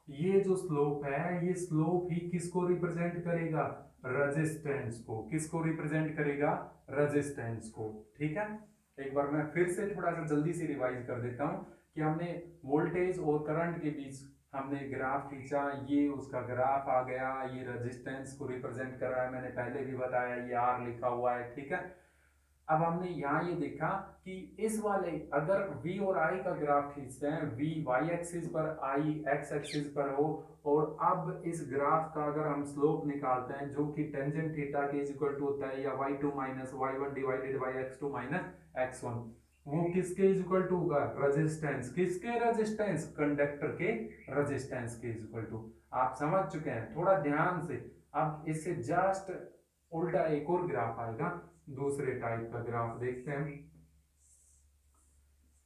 ये जो स्लोप है, ये स्लोप ही किसको रिप्रेजेंट करेगा, रेजिस्टेंस को। किसको रिप्रेजेंट करेगा, रेजिस्टेंस को। ठीक है, एक बार मैं फिर से थोड़ा सा जल्दी से रिवाइज कर देता हूं कि हमने वोल्टेज और करंट के बीच हमने ग्राफ खींचा, ये उसका ग्राफ आ गया, ये रेजिस्टेंस को रिप्रेजेंट कर रहा है, मैंने पहले भी बताया ये आर लिखा हुआ है। ठीक है, अब हमने यहाँ ये देखा कि इस वाले अगर v और i का ग्राफ खींचते हैं, v y एक्सिस पर, i x एक्सिस पर हो, और अब इस ग्राफ का अगर हम स्लोप निकालते हैं जो कि टेंजेंट थीटा के इज इक्वल टू होता है, या y2 minus y1 divided by x2 minus x1, वो किसके इज इक्वल टू होगा, रेजिस्टेंस। किसके रेजिस्टेंस, कंडक्टर के रेजिस्टेंस के इज इक्वल टू। आप समझ चुके हैं, थोड़ा ध्यान से। अब इससे जस्ट उल्टा एक और ग्राफ आएगा, दूसरे टाइप का ग्राफ देखते हैं।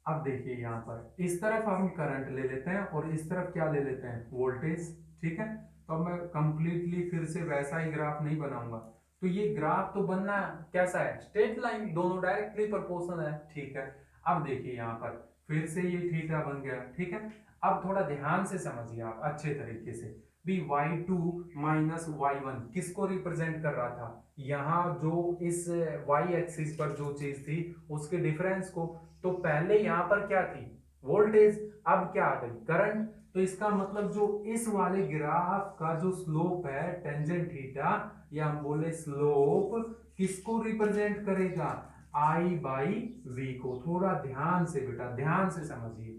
अब देखिए यहाँ पर इस तरफ हम करंट ले लेते हैं और इस तरफ क्या ले लेते हैं, वोल्टेज। ठीक है, तो अब मैं कंप्लीटली फिर से वैसा ही ग्राफ नहीं बनाऊंगा। तो ये ग्राफ तो बनना कैसा है, स्ट्रेट लाइन, दोनों डायरेक्टली प्रोपोर्शनल है। ठीक है, अब देखिए यहाँ पर फिर से ये थीटा बन गया। ठीक है, अब थोड़ा ध्यान से समझिए आप अच्छे तरीके से भी, y2 माइनस y1 किसको रिप्रेजेंट कर रहा था, यहाँ जो इस y एक्सिस पर जो चीज थी उसके डिफरेंस को। तो पहले यहाँ पर क्या थी, वोल्टेज, अब क्या आ गई, करंट। तो इसका मतलब जो इस वाले ग्राफ का जो स्लोप है टेंजेंट थीटा, या हम बोले स्लोप, किसको रिप्रेजेंट करेगा, I बाई v को। थोड़ा ध्यान से बेटा, ध्यान से समझिए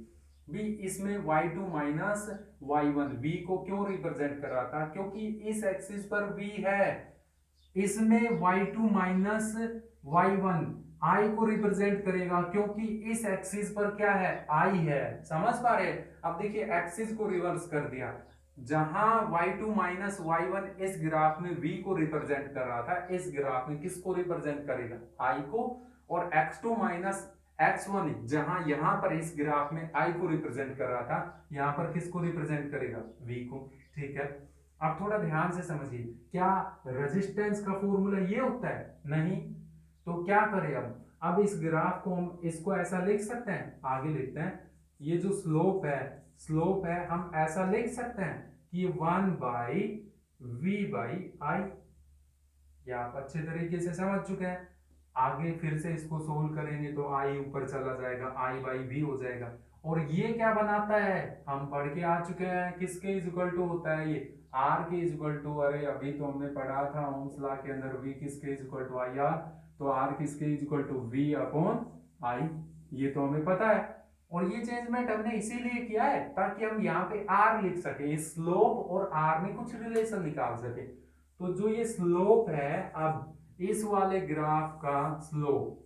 भी, इसमें y2 माइनस y1 v को क्यों रिप्रेजेंट कर रहा था, क्योंकि इस एक्सिस पर v है, इसमें y2 माइनस y1 i को रिप्रेजेंट करेगा, क्योंकि इस एक्सिस पर क्या है, i है। समझ पा रहे, अब देखिए एक्सिस को रिवर्स कर दिया, जहां y2 माइनस y1 इस ग्राफ में v को रिप्रेजेंट कर रहा था, इस ग्राफ में किसको रिप्रेजेंट करेगा, i को, और x2 माइनस x1 जहां यहां पर इस ग्राफ में I को रिप्रेजेंट कर रहा था, यहां पर किसको रिप्रेजेंट करेगा, V को। ठीक है, अब थोड़ा ध्यान से समझिए, क्या रेजिस्टेंस का फॉर्मूला ये होता है, नहीं। तो क्या करें अब इस ग्राफ को हम इसको ऐसा लिख सकते हैं, आगे लिखते हैं, ये जो स्लोप है हम ऐसा लिख सकते हैं कि 1/v/i। ये आप अच्छे तरीके से समझ चुके हैं। आगे फिर से इसको सोल्व करेंगे तो i ऊपर चला जाएगा, i/v हो जाएगा। और ये क्या बनाता है, हम पढ़ के आ चुके हैं, किसके इज इक्वल टू होता है ये, r के इज इक्वल टू, अरे अभी तो हमने पढ़ा था ओम्स लॉ के अंदर, v किसके is equal to I R, तो r किसके is equal to v upon i, ये तो हमें पता है। और ये चेंजमेंट हमने इसीलिए किया है ताकि हम यहाँ पे r लिख सके, स्लोप और r में कुछ रिलेशन निकाल सके। तो जो ये स्लोप है, अब इस वाले ग्राफ का स्लोप,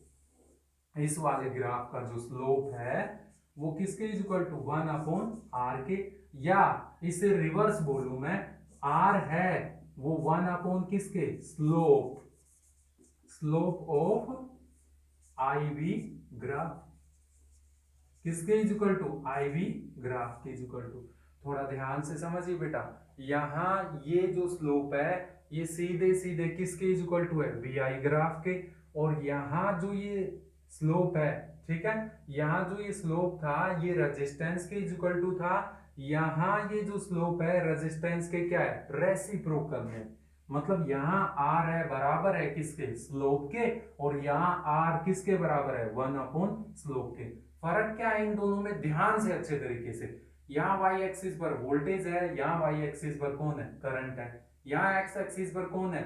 इस वाले ग्राफ का जो स्लोप है वो किसके is equal to 1 upon R के, या इसे रिवर्स बोलूं मैं, आर है वो 1 अपॉन किसके, slope of I V graph, किसके is equal to, I V graph के इज इक्वल टू। थोड़ा ध्यान से समझिए बेटा, यहां ये जो स्लोप है ये सीधे सीधे किसके इज इक्वल टू है, वी आई ग्राफ के। और यहां जो ये स्लोप है, ठीक है, यहां जो ये स्लोप था ये रेजिस्टेंस के इज इक्वल टू था, यहां ये जो स्लोप है रेजिस्टेंस के क्या है, रेसिप्रोकल में। मतलब यहां आर है बराबर है किसके, स्लोप के, और यहां आर किसके बराबर है, 1 अपॉन स्लोप के। फर्क क्या है इन दोनों में, ध्यान से अच्छे तरीके से, यहाँ वाई एक्सिस पर वोल्टेज है, यहाँ वाई एक्सिस पर कौन है, करंट है, यहाँ एक्स एक्सिस पर कौन है,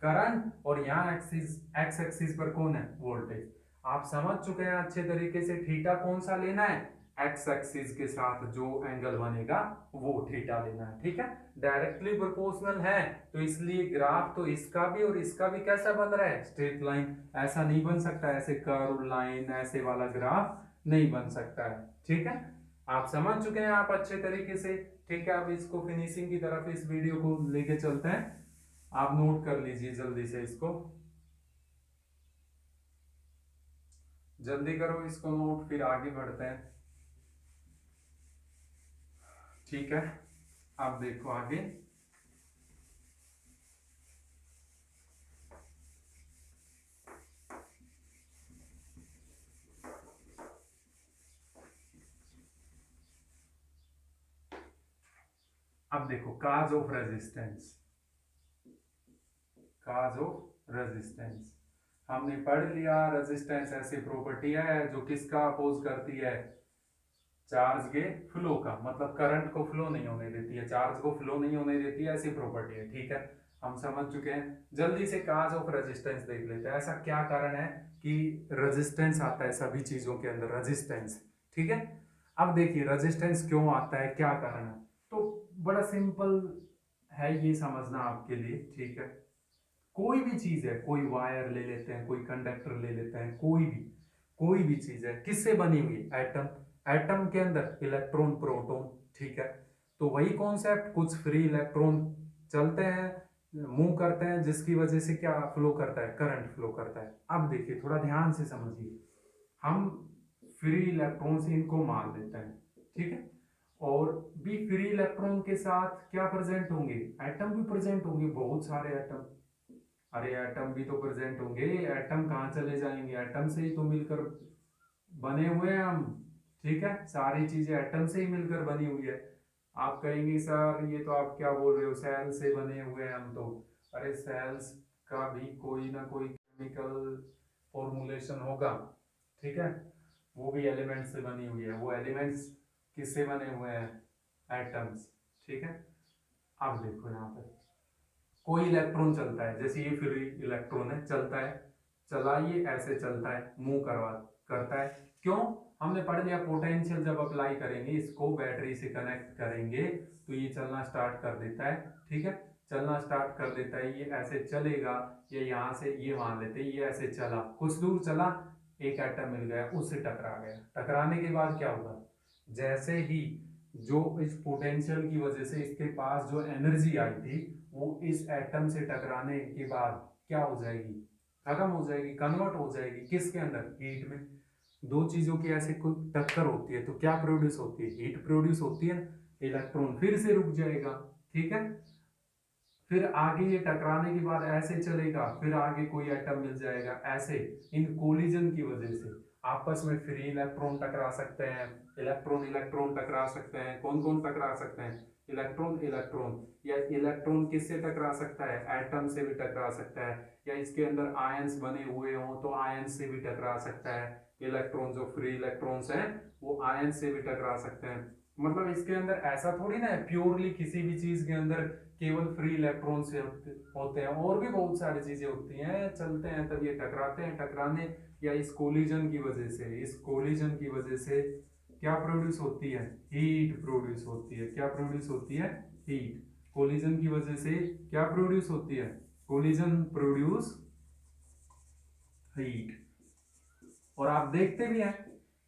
करंट, और यहाँ एक्स एक्सिस पर कौन है, वोल्टेज। आप समझ चुके हैं अच्छे तरीके से, थीटा कौन सा लेना है, एक्स एक्सिस के साथ जो एंगल बनेगा वो थीटा लेना है। ठीक है, डायरेक्टली प्रोपोर्शनल है तो इसलिए ग्राफ तो इसका भी और इसका भी कैसा बन रहा है, स्ट्रेट लाइन। ऐसा नहीं बन सकता, ऐसे कर्व लाइन ऐसे वाला ग्राफ नहीं बन सकता है। ठीक है, आप समझ चुके हैं आप अच्छे तरीके से। ठीक है, अब इसको फिनिशिंग की तरफ इस वीडियो को लेके चलते हैं। आप नोट कर लीजिए जल्दी से, इसको जल्दी करो, इसको नोट, फिर आगे बढ़ते हैं। ठीक है, अब देखो आगे, अब देखो cause of resistance, cause of resistance हमने पढ़ लिया। रेजिस्टेंस ऐसी प्रॉपर्टी है जो किसका अपोज करती है, चार्ज के फ्लो का, मतलब करंट को फ्लो नहीं होने देती है, चार्ज को फ्लो नहीं होने देती है, ऐसी प्रॉपर्टी है। ठीक है, हम समझ चुके हैं। जल्दी से काज ऑफ रेजिस्टेंस देख लेते हैं, ऐसा क्या कारण है कि रेजिस्टेंस आता है सभी चीजों के अंदर, रेजिस्टेंस। ठीक है, अब देखिए रेजिस्टेंस क्यों आता है, क्या कारण है, तो बड़ा सिंपल है ये समझना आपके लिए। ठीक है, कोई भी चीज है, कोई वायर ले लेते हैं, कोई कंडक्टर ले लेते हैं, कोई भी चीज है किससे बनी हुई, एटम, एटम के अंदर इलेक्ट्रॉन प्रोटॉन। ठीक है, तो वही कॉन्सेप्ट, कुछ फ्री इलेक्ट्रॉन चलते हैं, मूव करते हैं, जिसकी वजह से क्या फ्लो करता है, करंट फ्लो करता है। अब देखिए थोड़ा ध्यान से समझिए, हम फ्री इलेक्ट्रॉन से इनको मान लेते हैं। ठीक है, और भी फ्री इलेक्ट्रॉन के साथ क्या प्रेजेंट होंगे, एटम भी प्रेजेंट होंगे, बहुत सारे एटम। अरे एटम भी तो प्रेजेंट होंगे, एटम कहाँ चले जाएंगे, एटम से ही तो मिलकर बने हुए हैं हम। ठीक है, सारी चीजें एटम से ही मिलकर बनी हुई है। आप कहेंगे सर ये तो आप क्या बोल रहे हो, सेल से बने हुए हैं हम तो। अरे सेल्स का भी कोई ना कोई केमिकल फॉर्मूलेशन होगा। ठीक है, वो भी एलिमेंट्स से बनी हुई है, वो एलिमेंट्स किससे बने हुए हैं, एटम्स। ठीक है, अब देखो यहाँ पे कोई इलेक्ट्रॉन चलता है, जैसे ये फ्री इलेक्ट्रॉन है, चलता है, चला ये ऐसे चलता है, मूव करता है, क्यों, हमने पढ़ लिया पोटेंशियल जब अप्लाई करेंगे, इसको बैटरी से कनेक्ट करेंगे तो ये चलना स्टार्ट कर देता है। ठीक है, चलना स्टार्ट कर देता है, ये ऐसे चलेगा, ये यहाँ से ये मान लेते हैं, ये ऐसे चला, कुछ दूर चला, एक एटम मिल गया, उससे टकरा गया, टकराने के बाद क्या होगा, जैसे ही जो इस पोटेंशियल की वजह से इसके पास जो एनर्जी आई थी वो इस एटम से टकराने के बाद क्या हो जाएगी, खत्म हो जाएगी, कन्वर्ट हो जाएगी किसके अंदर, हीट में। दो चीजों की ऐसे कोई टक्कर होती है तो क्या प्रोड्यूस होती है, हीट प्रोड्यूस होती है, इलेक्ट्रॉन फिर से रुक जाएगा, ठीक है। फिर आगे ये टकराने के बाद ऐसे चलेगा, फिर आगे कोई एटम मिल जाएगा, ऐसे इन कोलिजन की वजह से आपस में फ्री इलेक्ट्रॉन टकरा सकते हैं, इलेक्ट्रॉन इलेक्ट्रॉन टकरा सकते हैं। कौन कौन टकरा सकते हैं, इलेक्ट्रॉन इलेक्ट्रॉन, या इलेक्ट्रॉन किससे टकरा सकता है, एटम से भी टकरा सकता है, या इसके अंदर आयंस बने हुए हों तो आयंस से भी टकरा सकता है। इलेक्ट्रॉन जो फ्री इलेक्ट्रॉन्स हैं वो आयंस से भी टकरा सकते हैं। मतलब इसके अंदर ऐसा थोड़ी ना है प्योरली किसी भी चीज के अंदर केवल फ्री इलेक्ट्रॉन से होते हैं, और भी बहुत सारी चीजें होती हैं, चलते हैं तब ये टकराते हैं। टकराने या इस कोलिजन की वजह से, इस कोलिजन की वजह से क्या प्रोड्यूस होती है, हीट प्रोड्यूस होती है। क्या प्रोड्यूस होती है, हीट। कोलिजन की वजह से क्या प्रोड्यूस होती है, कोलिजन प्रोड्यूस हीट। और आप देखते भी हैं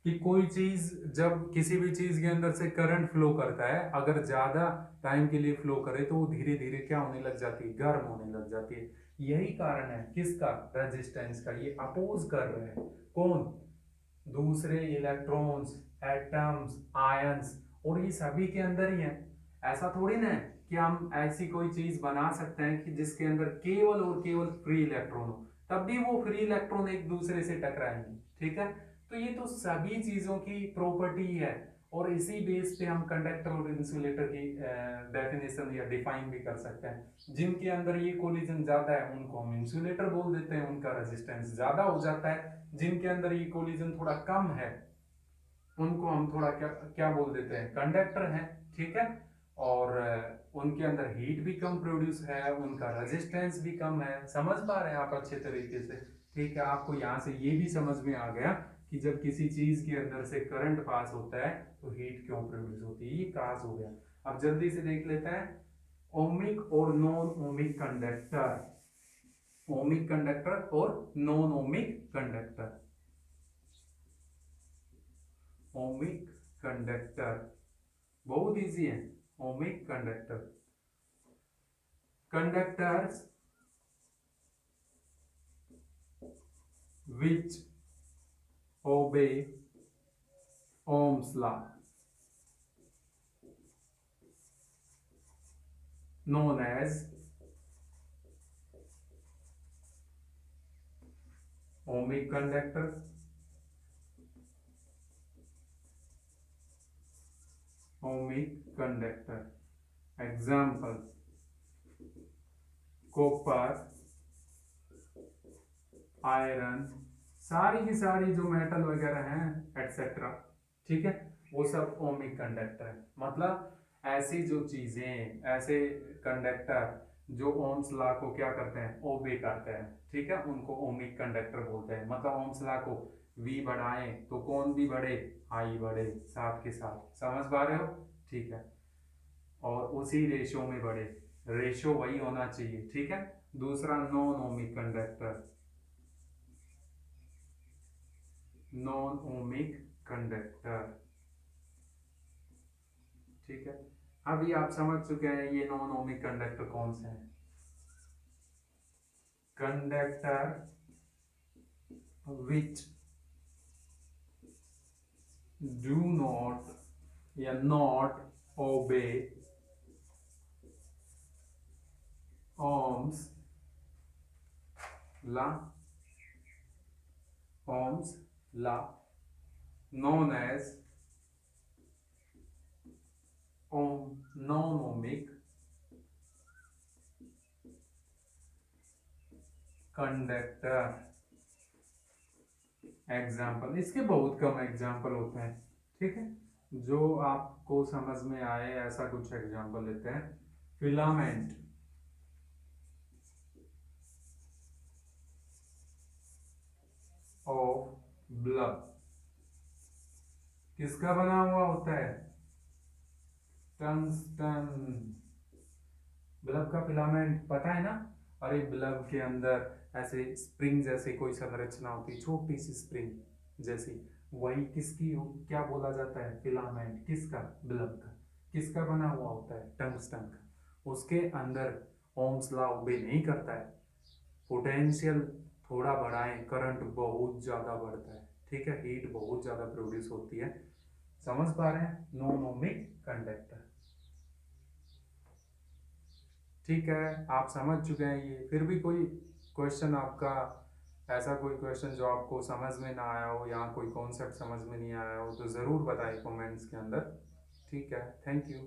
कि कोई चीज जब किसी भी चीज के अंदर से करंट फ्लो करता है, अगर ज्यादा टाइम के लिए फ्लो करे तो वो धीरे धीरे क्या होने लग जाती है, गर्म होने लग जाती है। यही कारण है किसका, रेजिस्टेंस का। ये अपोज कर रहे हैं कौन, दूसरे इलेक्ट्रॉन्स, एटम्स, आयंस, और ये सभी के अंदर ही है। ऐसा थोड़ी ना है कि हम ऐसी कोई चीज बना सकते हैं कि जिसके अंदर केवल और केवल फ्री इलेक्ट्रॉन हो, तब भी वो फ्री इलेक्ट्रॉन एक दूसरे से टकराएंगे, ठीक है। तो ये तो सभी चीजों की प्रॉपर्टी है, और इसी बेस पे हम कंडक्टर और इंसुलेटर की डेफिनेशन या डिफाइन भी कर सकते हैं। जिनके अंदर ये कोलिजन ज्यादा है उनको हम इंसुलेटर बोल देते हैं, उनका रेजिस्टेंस ज्यादा हो जाता है। जिनके अंदर ये कोलिजन थोड़ा कम है उनको हम थोड़ा क्या क्या बोल देते हैं, कंडक्टर है, ठीक है। और उनके अंदर हीट भी कम प्रोड्यूस है, उनका रेजिस्टेंस भी कम है। समझ पा रहे हैं आप अच्छे तरीके से, ठीक है। आपको यहाँ से ये भी समझ में आ गया कि जब किसी चीज के अंदर से करंट पास होता है तो हीट क्यों प्रोड्यूस होती है, ये काज हो गया। अब जल्दी से देख लेते हैं ओमिक और non ohmic conductor, ohmic conductor और non ohmic conductor. Ohmic conductor बहुत इजी है, ohmic conductor, conductors which obey Ohm's law known as ohmic conductor, ohmic conductor। Example copper, iron, सारी की सारी जो मेटल वगैरह हैं एटसेट्रा, ठीक है, वो सब ओमिक कंडक्टर है। मतलब ऐसी जो चीजें, ऐसे कंडक्टर जो ओम्स लॉ को क्या करते हैं, ओबे करते हैं, ठीक है, उनको ओमिक कंडक्टर बोलते हैं। मतलब ओम्स लॉ को V बढ़ाएं तो कौन भी बढ़े, I बढ़े साथ के साथ, समझ पा रहे हो, ठीक है। और उसी रेशो में बढ़े, रेशो वही होना चाहिए, ठीक है। दूसरा non ohmic conductor, non ohmic conductor, ठीक है। अभी आप समझ चुके हैं ये नॉन ओमिक कंडक्टर कौन से हैं। कंडक्टर विच डू नॉट या not obey Ohm's law, Ohm's law known as non-ohmic conductor. Example, इसके बहुत कम एग्जाम्पल होते हैं, ठीक है। जो आपको समझ में आए ऐसा कुछ एग्जाम्पल लेते हैं। फिलामेंट, ऑफ ब्लब किसका बना हुआ होता है, टंगस्टन। बल्ब का फिलामेंट पता है ना, अरे बल्ब के अंदर ऐसे स्प्रिंग जैसे कोई संरचना होती है, छोटी सी स्प्रिंग जैसी, वही किसकी क्या बोला जाता है, फिलामेंट। किसका, बल्ब का। किसका बना हुआ होता है, टंगस्टन का। उसके अंदर ओम्स लॉ ओबे नहीं करता है। पोटेंशियल थोड़ा बढ़ाएं, करंट बहुत ज्यादा बढ़ता है, ठीक है, हीट बहुत ज़्यादा प्रोड्यूस होती है। समझ पा रहे हैं, नॉन ओमिक कंडक्टर। ठीक है, आप समझ चुके हैं ये। फिर भी कोई क्वेश्चन आपका, ऐसा कोई क्वेश्चन जो आपको समझ में ना आया हो या कोई कॉन्सेप्ट समझ में नहीं आया हो तो ज़रूर बताइए कमेंट्स के अंदर। ठीक है, थैंक यू।